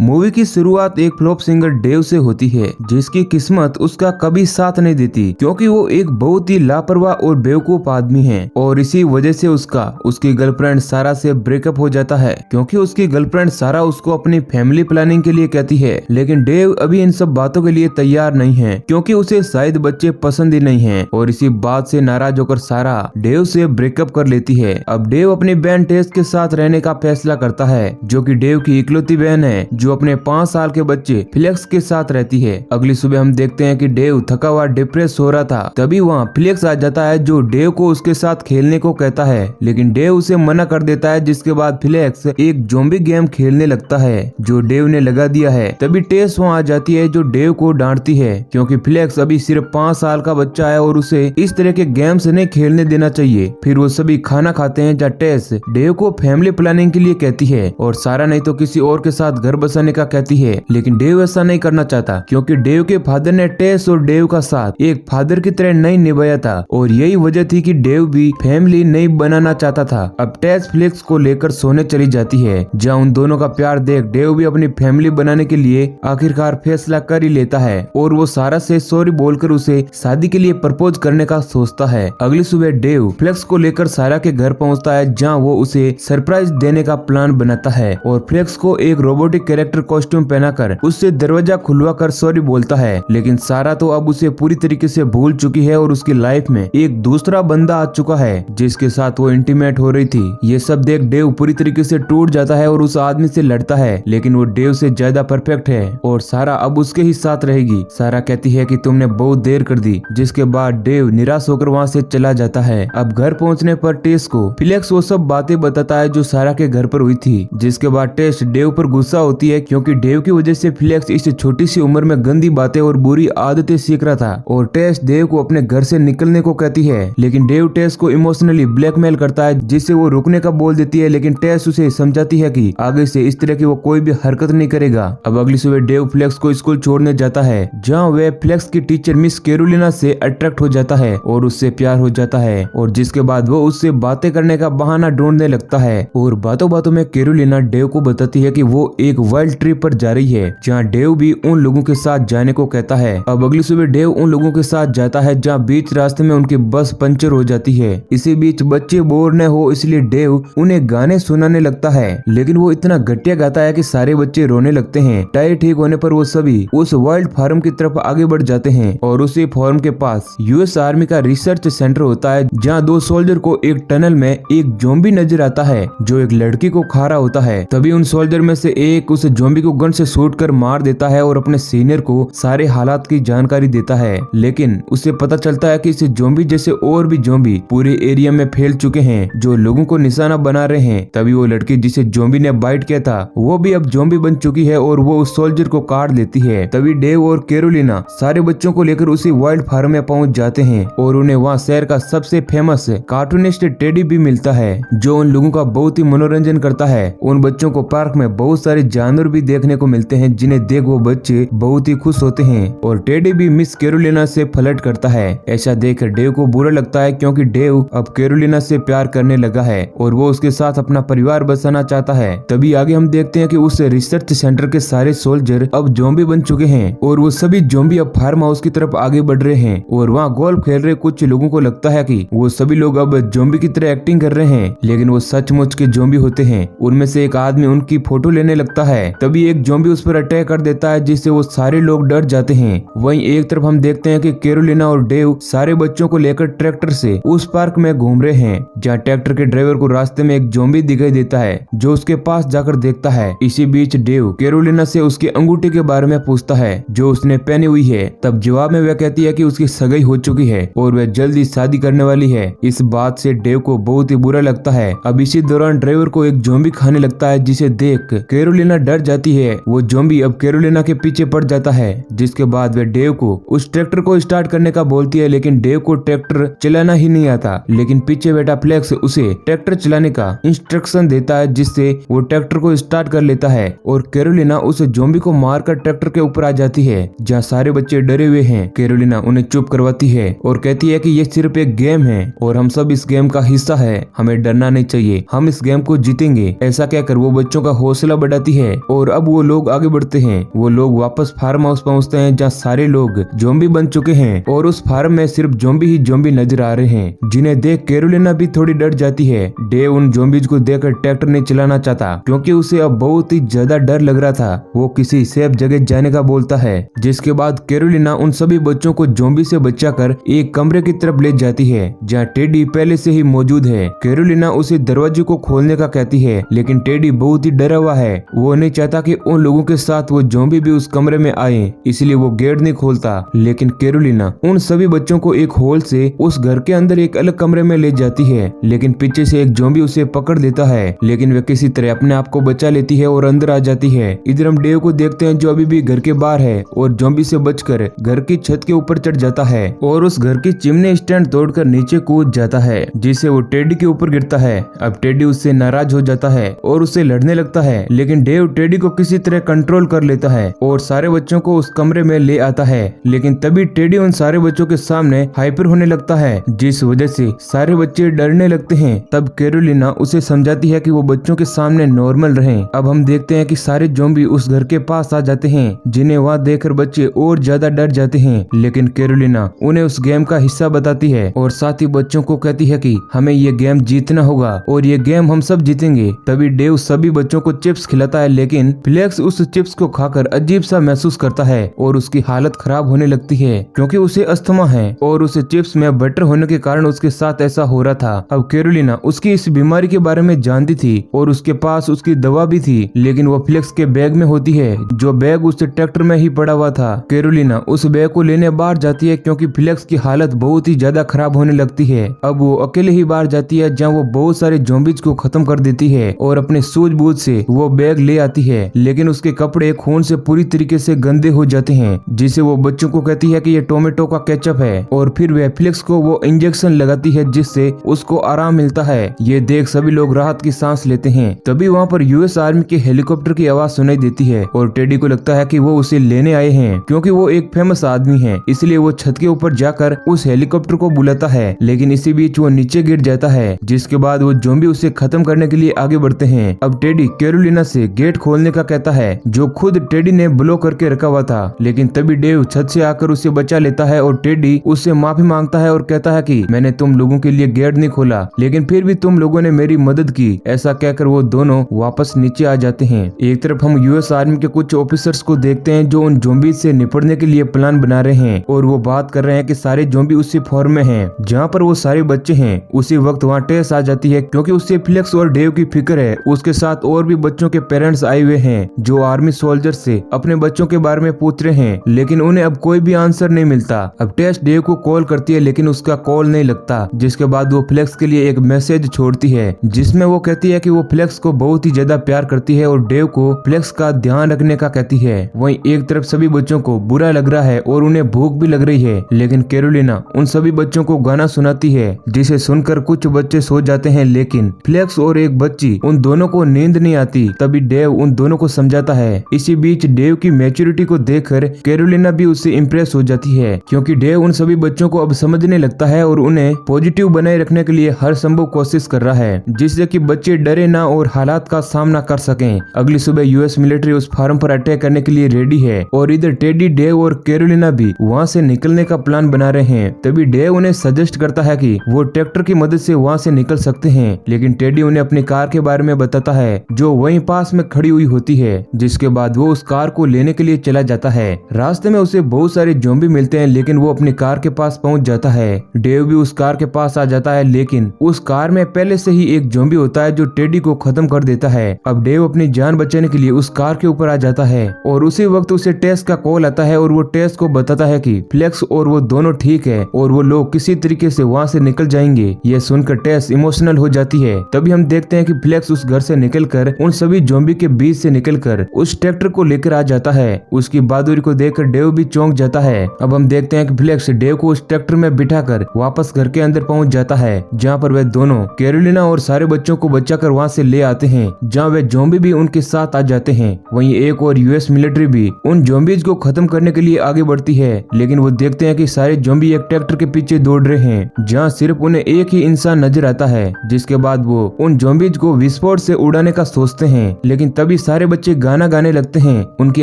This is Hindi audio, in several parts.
मूवी की शुरुआत एक फ्लॉप सिंगर डेव से होती है, जिसकी किस्मत उसका कभी साथ नहीं देती, क्योंकि वो एक बहुत ही लापरवाह और बेवकूफ आदमी है और इसी वजह से उसकी गर्लफ्रेंड सारा से ब्रेकअप हो जाता है, क्योंकि उसकी गर्लफ्रेंड सारा उसको अपनी फैमिली प्लानिंग के लिए कहती है। लेकिन डेव अभी इन सब बातों के लिए तैयार नहीं है, क्योंकि उसे शायद बच्चे पसंद ही नहीं है और इसी बात से नाराज होकर सारा डेव से ब्रेकअप कर लेती है। अब डेव अपनी बहन टेस के साथ रहने का फैसला करता है, जो कि डेव की इकलौती बहन है, जो अपने 5 साल के बच्चे फ्लेक्स के साथ रहती है। अगली सुबह हम देखते हैं कि डेव थका हुआ डिप्रेस हो रहा था, तभी वहाँ फ्लेक्स आ जाता है, जो डेव को उसके साथ खेलने को कहता है, लेकिन डेव उसे मना कर देता है। जिसके बाद फ्लेक्स एक ज़ॉम्बी गेम खेलने लगता है, जो डेव ने लगा दिया है। तभी टेस वहाँ आ जाती है, जो डेव को डांटती है, क्योंकि फ्लेक्स अभी सिर्फ 5 साल का बच्चा है और उसे इस तरह के गेम्स नहीं खेलने देना चाहिए। फिर वो सभी खाना खाते हैं, जहाँ टेस डेव को फैमिली प्लानिंग के लिए कहती है और सारा नहीं तो किसी और के साथ घर बसाने का कहती है, लेकिन डेव ऐसा नहीं करना चाहता, क्योंकि डेव के फादर ने टेस और डेव का साथ एक फादर की तरह नहीं निभाया था और यही वजह थी कि डेव भी फैमिली नहीं बनाना चाहता था। अब टेस फ्लेक्स को लेकर सोने चली जाती है, जहाँ उन दोनों का प्यार देख डेव भी अपनी फैमिली बनाने के लिए आखिरकार फैसला कर ही लेता है और वो सारा से सॉरी बोलकर उसे शादी के लिए प्रपोज करने का सोचता है। अगली सुबह डेव फ्लेक्स को लेकर सारा के घर पहुंचता है, जहां वो उसे सरप्राइज देने का प्लान बनाता है और फ्लेक्स को एक रोबोटिक कैरेक्टर कॉस्ट्यूम पहनाकर उससे दरवाजा खुलवा कर सॉरी बोलता है। लेकिन सारा तो अब उसे पूरी तरीके से भूल चुकी है और उसकी लाइफ में एक दूसरा बंदा आ चुका है, जिसके साथ वो इंटीमेट हो रही थी। ये सब देख डेव पूरी तरीके से टूट जाता है और उस आदमी से लड़ता है, लेकिन वो डेव से ज्यादा परफेक्ट है और सारा अब उसके ही साथ रहेगी। सारा कहती है कि तुमने बहुत देर कर दी, जिसके बाद डेव निराश होकर वहाँ से चला जाता है। अब घर पहुँचने पर टेस को फ्लेक्स वो सब बातें बताता है जो सारा के घर पर हुई थी, जिसके बाद टेस डेव पर गुस्सा होती है, क्योंकि डेव की वजह से फ्लेक्स इस छोटी सी उम्र में गंदी बातें और बुरी आदतें सीख रहा था और टेस डेव को अपने घर से निकलने को कहती है। लेकिन डेव टेस को इमोशनली ब्लैकमेल करता है, जिससे वो रुकने का बोल देती है, लेकिन टेस उसे समझाती है कि आगे से इस तरह की वो कोई भी हरकत नहीं करेगा। अब अगली सुबह डेव फ्लेक्स को स्कूल छोड़ने जाता है, जहाँ वह फ्लेक्स की टीचर मिस कैरोलिना से अट्रैक्ट हो जाता है और उससे प्यार हो जाता है और जिसके बाद वो उससे बातें करने का बहाना ढूंढने लगता है और बातों बातों में कैरोलिना डेव को बताती है कि वो एक वाइल्ड ट्रिप पर जा रही है, जहाँ डेव भी उन लोगों के साथ जाने को कहता है। अब अगली सुबह डेव उन लोगों के साथ जाता है, जहाँ बीच रास्ते में उनकी बस पंचर हो जाती है। इसी बीच बच्चे बोर न हो इसलिए डेव उन्हें गाने सुनाने लगता है, लेकिन वो इतना घटिया गाता है कि सारे बच्चे रोने लगते हैं। टायर ठीक होने पर वो सभी उस वर्ल्ड फार्म की तरफ आगे बढ़ जाते हैं और उसी फार्म के पास यूएस आर्मी का रिसर्च सेंटर होता है, जहाँ 2 सोल्जर को एक टनल में एक ज़ॉम्बी नजर आता है, जो एक लड़की को खा रहा होता है। तभी उन सोल्जर में से एक उस ज़ॉम्बी को गन से शूट कर मार देता है और अपने सीनियर को सारे हालात की जानकारी देता है, लेकिन उसे पता चलता है कि इस ज़ॉम्बी जैसे और भी ज़ॉम्बी पूरे एरिया में फैल चुके हैं, जो लोगों को निशाना बना रहे हैं। तभी वो लड़की जिसे ज़ॉम्बी ने बाइट किया था, वो भी अब ज़ॉम्बी बन चुकी है और वो उस सोल्जर को काट लेती है। तभी डेव और कैरोलिना सारे बच्चों को लेकर उसी वाइल्ड फार्म में पहुंच जाते हैं और उन्हें वहाँ शहर का सबसे फेमस कार्टूनिस्ट टेडी भी मिलता है, जो उन लोगों का बहुत ही मनोरंजन करता है। उन बच्चों को पार्क में बहुत सारे जानवर भी देखने को मिलते हैं, जिन्हें देख वो बच्चे बहुत ही खुश होते हैं और टेडी भी मिस कैरोलिना से फ्लर्ट करता है। ऐसा देखकर डेव को बुरा लगता है, क्योंकि डेव अब कैरोलिना से प्यार करने लगा है और वो उसके साथ अपना परिवार बसाना चाहता है। तभी आगे हम देखते हैं कि उस रिसर्च सेंटर के सारे सोल्जर अब ज़ॉम्बी बन चुके हैं और वो सभी ज़ॉम्बी अब फार्म हाउस की तरफ आगे बढ़ रहे हैं और वहाँ गोल्फ खेल रहे कुछ लोगों को लगता है कि वो सभी लोग अब ज़ॉम्बी की तरह एक्टिंग कर रहे हैं, लेकिन वो सचमुच के ज़ॉम्बी होते हैं। उनमें से एक आदमी उनकी फोटो लेने लगता है, तभी एक ज़ॉम्बी उस पर अटैक कर देता है, जिससे वो सारे लोग डर जाते हैं। वहीं एक तरफ हम देखते हैं कि कैरोलिना और डेव सारे बच्चों को लेकर ट्रैक्टर से उस पार्क में घूम रहे हैं, जहाँ ट्रैक्टर के ड्राइवर को रास्ते में एक ज़ॉम्बी दिखाई देता है, जो उसके पास जाकर देखता है। इसी बीच डेव कैरोलिना से उसके अंगूठे के बारे में पूछता है, जो उसने पहनी हुई है। तब जवाब में वह कहती है कि उसकी सगाई हो चुकी है और वह जल्दी शादी करने वाली है। इस बात से डेव को बहुत ही बुरा लगता है। अब इसी दौरान ड्राइवर को एक ज़ॉम्बी खाने लगता है, जिसे देख कैरोलिना डर जाती है। वो ज़ॉम्बी अब कैरोलिना के पीछे पड़ जाता है, जिसके बाद वह डेव को उस ट्रैक्टर को स्टार्ट करने का बोलती है, लेकिन डेव को ट्रैक्टर चलाना ही नहीं आता। लेकिन पीछे बैठा फ्लेक्स उसे ट्रैक्टर चलाने का इंस्ट्रक्शन देता है, जिससे वो ट्रैक्टर को स्टार्ट कर लेता है और कैरोलिना उस ज़ॉम्बी को मारकर ट्रैक्टर के ऊपर आ जाती है, जहाँ सारे बच्चे डरे हुए हैं। कैरोलिना उन्हें चुप करवाती है और कहती है कि ये सिर्फ एक गेम है और हम सब इस गेम का हिस्सा है, हमें डरना नहीं चाहिए, हम इस गेम को जीतेंगे। ऐसा कहकर वो बच्चों का हौसला बढ़ाती है और अब वो लोग आगे बढ़ते हैं। वो लोग वापस फार्म हाउस पहुंचते हैं जहाँ सारे लोग ज़ॉम्बी बन चुके हैं और उस फार्म में सिर्फ ज़ॉम्बी ही ज़ॉम्बी नजर आ रहे हैं, जिन्हें देख कैरोलिना भी थोड़ी डर जाती है। डेव उन ज़ॉम्बीज को देखकर ट्रैक्टर नहीं चलाना चाहता क्योंकि उसे अब बहुत ही ज्यादा डर लग रहा था। वो किसी सेफ जगह जाने का बोलता है, जिसके बाद कैरोलिना उन सभी बच्चों को ज़ॉम्बी से बचाकर एक कमरे की तरफ ले जाती है जहाँ टेडी पहले से ही मौजूद है। कैरोलिना उसे दरवाजे को खोलने का कहती है, लेकिन टेडी बहुत ही डरा हुआ है। वो नहीं चाहता कि उन लोगों के साथ वो ज़ॉम्बी भी उस कमरे में आए, इसलिए वो गेट नहीं खोलता। लेकिन कैरोलिना उन सभी बच्चों को एक होल से उस घर के अंदर एक अलग कमरे में ले जाती है, लेकिन पीछे से एक ज़ॉम्बी उसे पकड़ लेता है, लेकिन वे किसी तरह अपने आप को बचा लेती है और अंदर आ जाती है। इधर हम डेव को देखते हैं जो अभी भी घर के बाहर है और ज़ॉम्बी से बचकर घर की छत के ऊपर चढ़ जाता है और उस घर की चिमनी स्टैंड तोड़कर नीचे कूद जाता है, जिससे वो टेडी के ऊपर गिरता है। अब टेडी उससे नाराज हो जाता है और उससे लड़ने लगता है, लेकिन डेव टेडी को किसी तरह कंट्रोल कर लेता है और सारे बच्चों को उस कमरे में ले आता है। लेकिन तभी टेडी उन सारे बच्चों के सामने हाइपर होने लगता है, जिस वजह से सारे बच्चे डरने लगते हैं। तब कैरोलिना उसे समझाती है कि वो बच्चों के सामने नॉर्मल रहें। अब हम देखते हैं कि सारे ज़ॉम्बी उस घर के पास आ जाते हैं, जिन्हें वहाँ देखकर बच्चे और ज्यादा डर जाते हैं। लेकिन कैरोलिना उन्हें उस गेम का हिस्सा बताती है और साथ ही बच्चों को कहती है कि हमें ये गेम जीतना होगा और ये गेम हम सब जीतेंगे। तभी डेव सभी बच्चों को चिप्स खिलाता है, लेकिन फ्लेक्स उस चिप्स को खाकर अजीब सा महसूस करता है और उसकी हालत खराब होने लगती है क्योंकि उसे अस्थमा है और उसे चिप्स में बटर होने के कारण उसके साथ ऐसा हो रहा था। अब कैरोलिना उसकी इस बीमारी के बारे में जानती थी और उसके पास उसकी दवा भी थी, लेकिन वो फ्लेक्स के बैग में होती है, जो बैग उसके ट्रैक्टर में ही पड़ा हुआ था। कैरोलिना उस बैग को लेने बाहर जाती है क्योंकि फ्लेक्स की हालत बहुत ही ज्यादा खराब होने लगती है। अब वो अकेले ही बाहर जाती है जहाँ वो बहुत सारे ज़ॉम्बीज को खत्म कर देती है और अपने सूझबूझ से वो बैग ले आती है, लेकिन उसके कपड़े खून से पूरी तरीके से गंदे हो जाते हैं, जिसे वो बच्चों को कहती है कि ये टोमेटो का केचप है और फिर वह फ्लेक्स को वो इंजेक्शन लगाती है जिससे उसको आराम मिलता है। ये देख सभी लोग राहत की सांस लेते हैं। तभी वहाँ पर यूएस आर्मी के हेलीकॉप्टर की आवाज सुनाई देती है और टेडी को लगता है कि वो उसे लेने आए हैं क्योंकि वो एक फेमस आदमी है, इसलिए वो छत के ऊपर जाकर उस हेलीकॉप्टर को बुलाता है। लेकिन इसी बीच वो नीचे गिर जाता है, जिसके बाद वो ज़ॉम्बी उसे खत्म करने के लिए आगे बढ़ते हैं। अब टेडी कैरोलिना से गेट खोलने का कहता है, जो खुद टेडी ने ब्लॉक करके रखा हुआ था, लेकिन तभी डेव छत से आकर उसे बचा लेता है और टेडी उससे माफी मांगता है और कहता है कि मैंने तुम लोगों के लिए गेट नहीं खोला, लेकिन फिर भी तुम लोगों ने मेरी मदद की। ऐसा कहकर वो दोनों वापस नीचे आ जाते हैं। एक तरफ हम यूएस आर्मी के कुछ ऑफिसर्स को देखते हैं जो उन ज़ॉम्बी से निपटने के लिए प्लान बना रहे हैं और वो बात कर रहे हैं कि सारे ज़ॉम्बी उसी फॉर्म में हैं जहाँ पर वो सारे बच्चे हैं। उसी वक्त वहाँ टेस आ जाती है क्योंकि उससे फ्लेक्स और डेव की फिक्र है। उसके साथ और भी बच्चों के पेरेंट्स आए हुए हैं जो आर्मी सोल्जर से अपने बच्चों के बारे में पूछ रहे हैं, लेकिन उन्हें अब कोई भी आंसर नहीं मिलता। अब टेस डेव को कॉल करती है, लेकिन उसका कॉल नहीं लगता, जिसके बाद वो फ्लेक्स के लिए एक मैसेज छोड़ती है जिसमें वो कहती है कि वो फ्लेक्स को बहुत ही ज्यादा प्यार करती है और डेव को फ्लेक्स का ध्यान रखने का कहती है। वहीं एक तरफ सभी बच्चों को बुरा लग रहा है और उन्हें भूख भी लग रही है, लेकिन कैरोलिना उन सभी बच्चों को गाना सुनाती है जिसे सुनकर कुछ बच्चे सो जाते हैं, लेकिन फ्लेक्स और एक बच्ची उन दोनों को नींद नहीं आती। तभी डेव उन दोनों को समझाता है। इसी बीच डेव की मैच्योरिटी को देखकर कैरोलिना भी उससे इम्प्रेस हो जाती है क्योंकि डेव उन सभी बच्चों को अब समझने लगता है और उन्हें पॉजिटिव बनाए रखने के लिए हर संभव कोशिश कर रहा है जिससे कि बच्चे डरे ना और हालात का सामना कर सकें। अगली सुबह यूएस मिलिट्री उस फार्म पर अटैक करने के लिए रेडी है और इधर टेडी, डेव और कैरोलिना भी वहाँ से निकलने का प्लान बना रहे हैं। तभी डेव उन्हें सजेस्ट करता है कि वो ट्रैक्टर की मदद से वहाँ से निकल सकते हैं, लेकिन टेडी उन्हें अपनी कार के बारे में बताता है जो वहीं पास में खड़ी हुई होती है, जिसके बाद वो उस कार को लेने के लिए चला जाता है। रास्ते में उसे बहुत सारे ज़ॉम्बी मिलते हैं, लेकिन वो अपनी कार के पास पहुंच जाता है। डेव भी उस कार के पास आ जाता है, लेकिन उस कार में पहले से ही एक ज़ॉम्बी होता है जो टेडी को खत्म कर देता है। अब डेव अपनी जान बचाने के लिए उस कार के ऊपर आ जाता है और उसी वक्त उसे टेस का कॉल आता है और वो टेस को बताता है कि फ्लेक्स और वो दोनों ठीक है और वो लोग किसी तरीके से वहाँ से निकल जाएंगे। ये सुनकर टेस इमोशनल हो जाती है। तभी हम देखते हैं कि फ्लेक्स उस घर से निकलकर उन सभी ज़ॉम्बी के बीच से निकलकर उस ट्रैक्टर को लेकर आ जाता है। उसकी बहादुरी को देखकर डेव भी चौंक जाता है। अब हम देखते हैं कि फ्लेक्स डेव को उस ट्रैक्टर में बिठाकर वापस घर के अंदर पहुंच जाता है, जहां पर वे दोनों कैरोलिना और सारे बच्चों को बचाकर वहां से ले आते हैं, जहां वे ज़ॉम्बी भी उनके साथ आ जाते हैं। वहीं एक और यूएस मिलिट्री भी उन ज़ॉम्बीज को खत्म करने के लिए आगे बढ़ती है, लेकिन वो देखते हैं कि सारे ज़ॉम्बी एक ट्रैक्टर के पीछे दौड़ रहे हैं, जहां सिर्फ उन्हें एक ही इंसान नजर आता है। जिसके बाद वो उन ज़ॉम्बीज को विस्फोट से उड़ाने का सोचते हैं, लेकिन तभी तभी सारे बच्चे गाना गाने लगते हैं। उनकी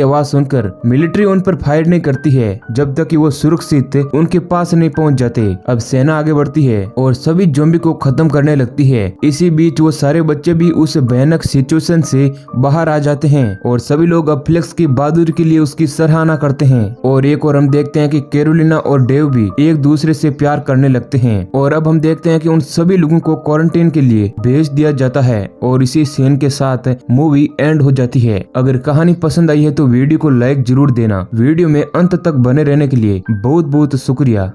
आवाज सुनकर मिलिट्री उन पर फायर नहीं करती है जब तक कि वो सुरक्षित उनके पास नहीं पहुंच जाते। अब सेना आगे बढ़ती है और सभी ज़ॉम्बी को खत्म करने लगती है। इसी बीच वो सारे बच्चे भी उस भयानक सिचुएशन से बाहर आ जाते हैं और सभी लोग अब फ्लेक्स की बहादुरी के लिए उसकी सराहना करते हैं। और एक और हम देखते हैं कि कैरोलिना और डेव भी एक दूसरे से प्यार करने लगते हैं। और अब हम देखते हैं कि उन सभी लोगों को क्वारंटाइन के लिए भेज दिया जाता है और इसी सीन के साथ मूवी एंड हो जाती है। अगर कहानी पसंद आई है तो वीडियो को लाइक जरूर देना। वीडियो में अंत तक बने रहने के लिए बहुत बहुत शुक्रिया।